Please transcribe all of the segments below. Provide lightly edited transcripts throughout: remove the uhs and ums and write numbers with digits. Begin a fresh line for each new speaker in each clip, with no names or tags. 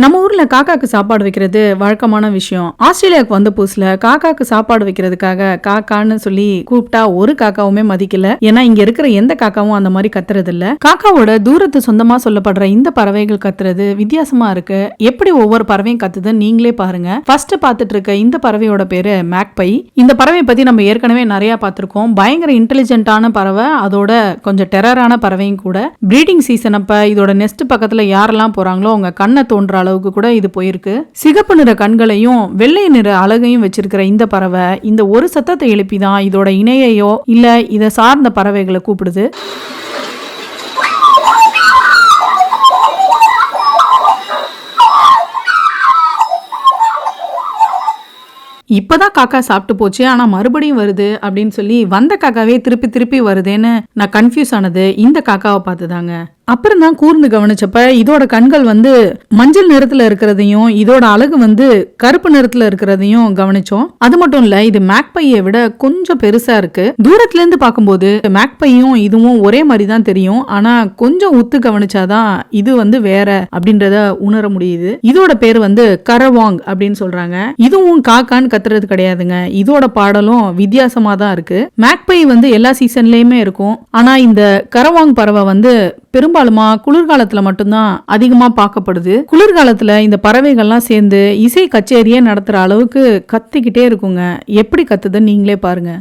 நம்ம ஊர்ல காக்காக்கு சாப்பாடு வைக்கிறது வழக்கமான விஷயம். ஆஸ்திரேலியாவுக்கு வந்த புதுசுல காக்காக்கு சாப்பாடு வைக்கிறதுக்காக காக்கான்னு சொல்லி கூப்பிட்டா ஒரு காக்காவுமே மதிக்கல. ஏன்னா இங்க இருக்கிற எந்த காக்காவும் அந்த மாதிரி கத்துறது இல்ல. காக்காவோட தூரத்து சொந்தமா சொல்லப்படுற இந்த பறவைகள் கத்துறது வித்தியாசமா இருக்கு. எப்படி ஒவ்வொரு பறவையும் கத்துதுன்னு நீங்களே பாருங்க. ஃபர்ஸ்ட் பாத்துட்டு இருக்க இந்த பறவையோட பேரு மேக்பை. இந்த பறவை பத்தி நம்ம ஏற்கனவே நிறைய பார்த்திருக்கோம். பயங்கர இன்டெலிஜென்ட்டான பறவை, அதோட கொஞ்சம் டெரரான பறவையும் கூட. பிரீடிங் சீசன் அப்ப இதோட நெஸ்ட் பக்கத்துல யாரெல்லாம் போறாங்களோ அவங்க கண்ணை தோன்ற அளவுக்கு கூட இது போயிருக்கு. சிகப்பு நிற கண்களையும் வெள்ளை நிற அழகையும் வச்சிருக்கிற இந்த பறவை இந்த ஒரு சத்தத்தை எழுப்பிதான் இதோட இணையையோ இல்ல இதை சார்ந்த பறவைகளை கூப்பிடுது. இப்பதான் காக்கா சாப்பிட்டு போச்சு, ஆனா மறுபடியும் வருது அப்படின்னு சொல்லி வந்த காக்காவே திருப்பி திருப்பி வருதேன்னு நான் கன்ஃபியூஸ் ஆனது இந்த காக்காவை பார்த்துதாங்க. அப்புறம் தான் கூர்ந்து கவனிச்சப்ப இதோட கண்கள் மஞ்சள் நிறத்துல இருக்கிறதையும் இதோட அழகு கருப்பு நிறத்துல இருக்கிறதையும் கவனிச்சோம். அது மட்டும் இல்ல, இது மேக்பையை விட கொஞ்சம் பெருசா இருக்கு. தூரத்துல இருந்து பார்க்கும்போது மேக்பையும் இதுவும் ஒரே மாதிரி தான் தெரியும். ஆனா கொஞ்சம் உத்து கவனிச்சாதான் இது வேற அப்படின்றத உணர முடியுது. இதோட பேர் கரவாங் அப்படின்னு சொல்றாங்க. இதுவும் காக்கான்னு கத்துறது கிடையாதுங்க. இதோட பாடலும் வித்தியாசமா தான் இருக்கு. மேக்பை எல்லா சீசன்லயுமே இருக்கும். ஆனா இந்த கரவாங் பறவை பெரும்பாலுமா குளிர்காலத்துல மட்டும்தான் அதிகமா பார்க்கப்படுது. குளிர்காலத்துல இந்த பறவைகள்லாம் சேர்ந்து இசை கச்சேரியே நடத்துற அளவுக்கு கத்திக்கிட்டே இருக்குங்க. எப்படி கத்துதுன்னு நீங்களே பாருங்க.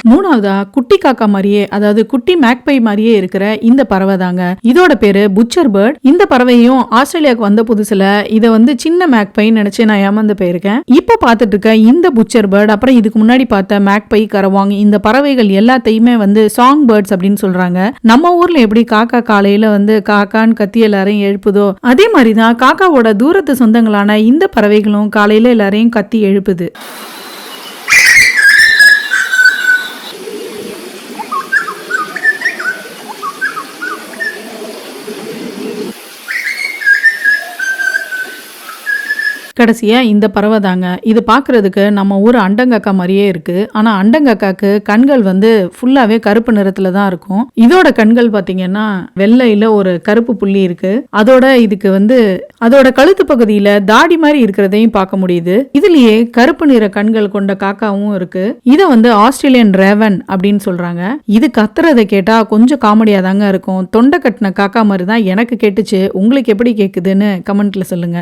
மூணாவதா குட்டி காக்கா மாதிரியே, அதாவது குட்டி மேக்பை மாதிரியே இருக்கிற இந்த பறவை தாங்க. இதோட பேரு புச்சர் பேர்ட். இந்த பறவையும் ஆஸ்திரேலியாவுக்கு வந்த புதுசுல இதை சின்ன மேக்பைன்னு நினைச்சு நான் ஏமாந்து போயிருக்கேன். இப்ப பாத்துட்டு இருக்க இந்த புச்சர் பேர்ட், அப்புறம் இதுக்கு முன்னாடி பார்த்த மேக்பை, கரவாங், இந்த பறவைகள் எல்லாத்தையுமே சாங் பேர்ட்ஸ் அப்படின்னு சொல்றாங்க. நம்ம ஊர்ல எப்படி காக்கா காலையில காக்கான்னு கத்தி எல்லாரையும் எழுப்புதோ, அதே மாதிரிதான் காக்காவோட தூரத்து சொந்தங்களான இந்த பறவைகளும் காலையில எல்லாரையும் கத்தி எழுப்புது. கடைசியா இந்த பறவை தாங்க. இது பாக்குறதுக்கு நம்ம ஊர் அண்டங்காக்கா மாதிரியே இருக்கு. ஆனா அண்டங்காக்காக்கு கண்கள் ஃபுல்லாவே கருப்பு நிறத்துல தான் இருக்கும். இதோட கண்கள் பாத்தீங்கன்னா வெள்ளையில ஒரு கருப்பு புள்ளி இருக்கு. அதோட இதுக்கு அதோட கழுத்து பகுதியில தாடி மாதிரி இருக்கிறதையும் பார்க்க முடியுது. இதுலயே கருப்பு நிற கண்கள் கொண்ட காக்காவும் இருக்கு. இத ஆஸ்திரேலியன் ரேவன் அப்படின்னு சொல்றாங்க. இது கத்துறதை கேட்டா கொஞ்சம் காமெடியா தாங்க இருக்கும். தொண்டை கட்டின காக்கா மாதிரி தான் எனக்கு கேட்டுச்சு. உங்களுக்கு எப்படி கேக்குதுன்னு கமெண்ட்ல சொல்லுங்க.